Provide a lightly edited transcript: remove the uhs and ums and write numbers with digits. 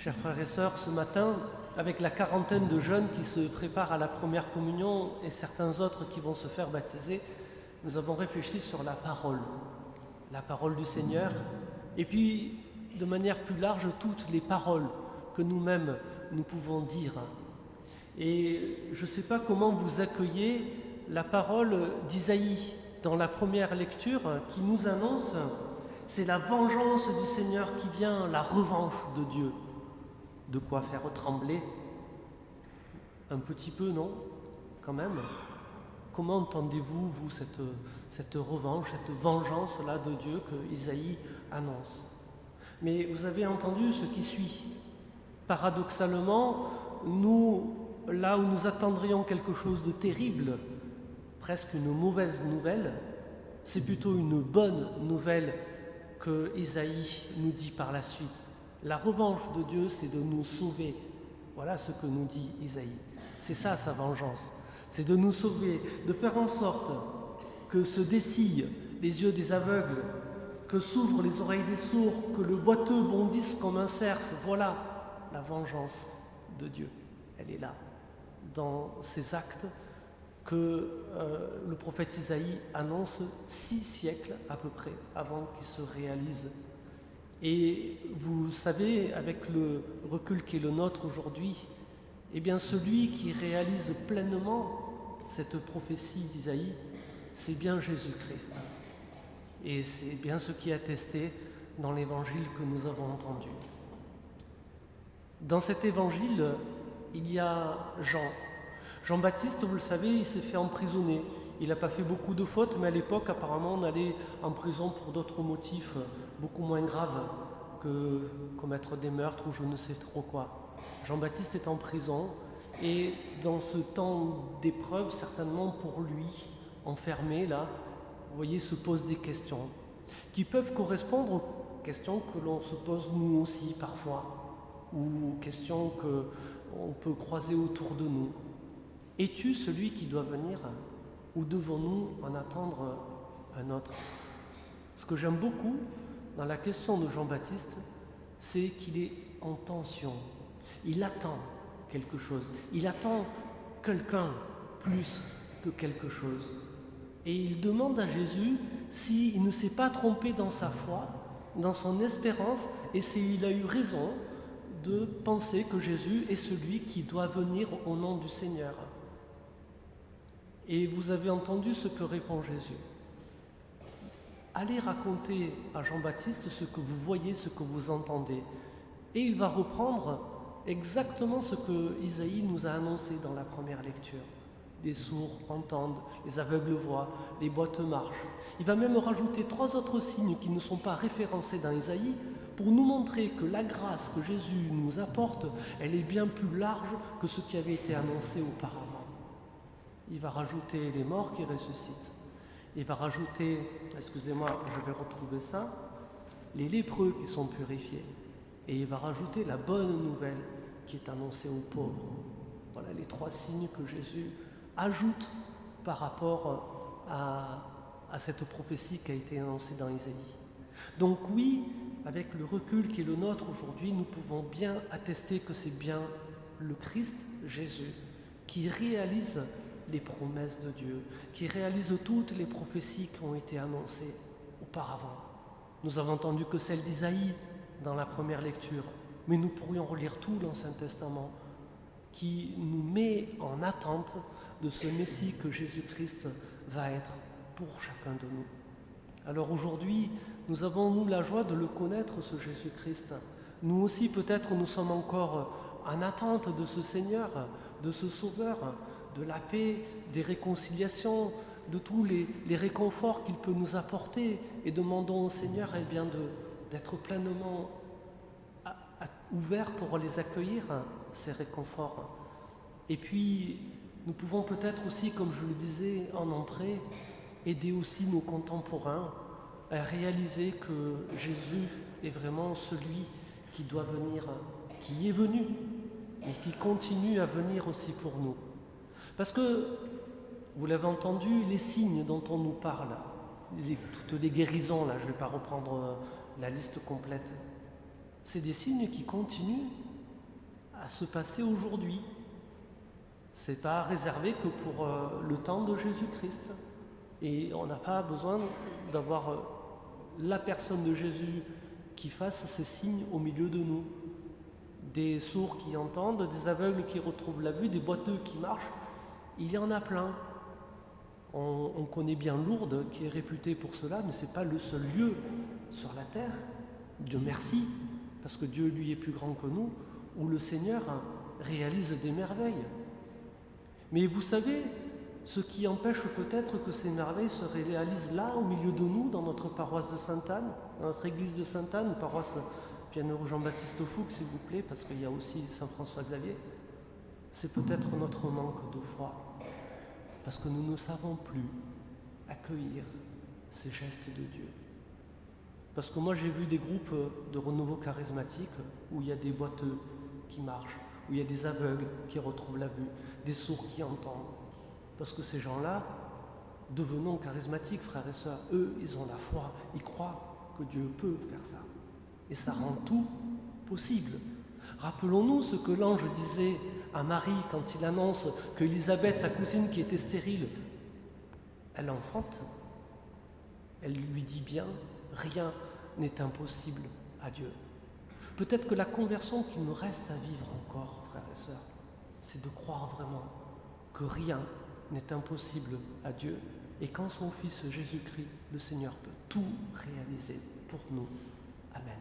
Chers frères et sœurs, ce matin, avec la quarantaine de jeunes qui se préparent à la première communion et certains autres qui vont se faire baptiser, nous avons réfléchi sur la parole du Seigneur, et puis, de manière plus large, toutes les paroles que nous-mêmes nous pouvons dire. Et je ne sais pas comment vous accueillez la parole d'Isaïe dans la première lecture qui nous annonce « c'est la vengeance du Seigneur qui vient, la revanche de Dieu ». De quoi faire trembler un petit peu, non? Quand même. Comment entendez-vous, vous, cette revanche, cette vengeance-là de Dieu que Isaïe annonce? Mais vous avez entendu ce qui suit. Paradoxalement, nous, là où nous attendrions quelque chose de terrible, presque une mauvaise nouvelle, c'est plutôt une bonne nouvelle que Isaïe nous dit par la suite. La revanche de Dieu, c'est de nous sauver. Voilà ce que nous dit Isaïe. C'est ça sa vengeance. C'est de nous sauver, de faire en sorte que se dessillent les yeux des aveugles, que s'ouvrent les oreilles des sourds, que le boiteux bondisse comme un cerf. Voilà la vengeance de Dieu. Elle est là, dans ces actes que le prophète Isaïe annonce 6 siècles à peu près avant qu'ils se réalisent. Et vous savez, avec le recul qui est le nôtre aujourd'hui, eh bien celui qui réalise pleinement cette prophétie d'Isaïe, c'est bien Jésus-Christ. Et c'est bien ce qui est attesté dans l'évangile que nous avons entendu. Dans cet évangile, il y a Jean. Jean-Baptiste, vous le savez, il s'est fait emprisonner. Il n'a pas fait beaucoup de fautes, mais à l'époque, apparemment, on allait en prison pour d'autres motifs beaucoup moins graves que commettre des meurtres ou je ne sais trop quoi. Jean-Baptiste est en prison et dans ce temps d'épreuve, certainement pour lui, enfermé là, vous voyez, se posent des questions qui peuvent correspondre aux questions que l'on se pose nous aussi parfois, ou aux questions qu'on peut croiser autour de nous. Es-tu celui qui doit venir ou devons-nous en attendre un autre? Ce que j'aime beaucoup dans la question de Jean-Baptiste, c'est qu'il est en tension. Il attend quelque chose. Il attend quelqu'un plus que quelque chose. Et il demande à Jésus s'il ne s'est pas trompé dans sa foi, dans son espérance, et s'il a eu raison de penser que Jésus est celui qui doit venir au nom du Seigneur. Et vous avez entendu ce que répond Jésus. Allez raconter à Jean-Baptiste ce que vous voyez, ce que vous entendez. Et il va reprendre exactement ce que Isaïe nous a annoncé dans la première lecture. Les sourds entendent, les aveugles voient, les boiteux marchent. Il va même rajouter 3 autres signes qui ne sont pas référencés dans Isaïe pour nous montrer que la grâce que Jésus nous apporte, elle est bien plus large que ce qui avait été annoncé auparavant. Il va rajouter les morts qui ressuscitent. Il va rajouter, excusez-moi, je vais retrouver ça, les lépreux qui sont purifiés. Et il va rajouter la bonne nouvelle qui est annoncée aux pauvres. Voilà les 3 signes que Jésus ajoute par rapport à cette prophétie qui a été annoncée dans Isaïe. Donc oui, avec le recul qui est le nôtre aujourd'hui, nous pouvons bien attester que c'est bien le Christ, Jésus, qui réalise les promesses de Dieu, qui réalise toutes les prophéties qui ont été annoncées auparavant. Nous avons entendu que celle d'Isaïe dans la première lecture, mais nous pourrions relire tout l'Ancien Testament qui nous met en attente de ce Messie que Jésus-Christ va être pour chacun de nous. Alors aujourd'hui, nous avons, nous, la joie de le connaître, ce Jésus-Christ. Nous aussi, peut-être, nous sommes encore en attente de ce Seigneur, de ce Sauveur, de la paix, des réconciliations, de tous les réconforts qu'il peut nous apporter, et demandons au Seigneur d'être pleinement ouverts pour les accueillir, ces réconforts. Et puis, nous pouvons peut-être aussi, comme je le disais en entrée, aider aussi nos contemporains à réaliser que Jésus est vraiment celui qui doit venir, qui est venu, et qui continue à venir aussi pour nous. Parce que, vous l'avez entendu, les signes dont on nous parle, toutes les guérisons, là, je ne vais pas reprendre la liste complète, c'est des signes qui continuent à se passer aujourd'hui. C'est pas réservé que pour le temps de Jésus-Christ. Et on n'a pas besoin d'avoir la personne de Jésus qui fasse ces signes au milieu de nous. Des sourds qui entendent, des aveugles qui retrouvent la vue, des boiteux qui marchent, il y en a plein. On connaît bien Lourdes qui est réputée pour cela, mais ce n'est pas le seul lieu sur la terre, Dieu merci, parce que Dieu lui est plus grand que nous, où le Seigneur réalise des merveilles. Mais vous savez, ce qui empêche peut-être que ces merveilles se réalisent là, au milieu de nous, dans notre paroisse de Sainte-Anne, dans notre église de Sainte-Anne, paroisse Bienheureux Jean-Baptiste Fouque, s'il vous plaît, parce qu'il y a aussi Saint-François-Xavier, c'est peut-être notre manque de foi, parce que nous ne savons plus accueillir ces gestes de Dieu. Parce que moi j'ai vu des groupes de renouveau charismatique où il y a des boiteux qui marchent, où il y a des aveugles qui retrouvent la vue, des sourds qui entendent. Parce que ces gens-là, devenons charismatiques, frères et sœurs, eux, ils ont la foi, ils croient que Dieu peut faire ça. Et ça rend tout possible. Rappelons-nous ce que l'ange disait à Marie quand il annonce qu'Élisabeth, sa cousine qui était stérile, elle enfante. Elle lui dit bien, rien n'est impossible à Dieu. Peut-être que la conversion qu'il nous reste à vivre encore, frères et sœurs, c'est de croire vraiment que rien n'est impossible à Dieu et qu'en son Fils Jésus-Christ, le Seigneur peut tout réaliser pour nous. Amen.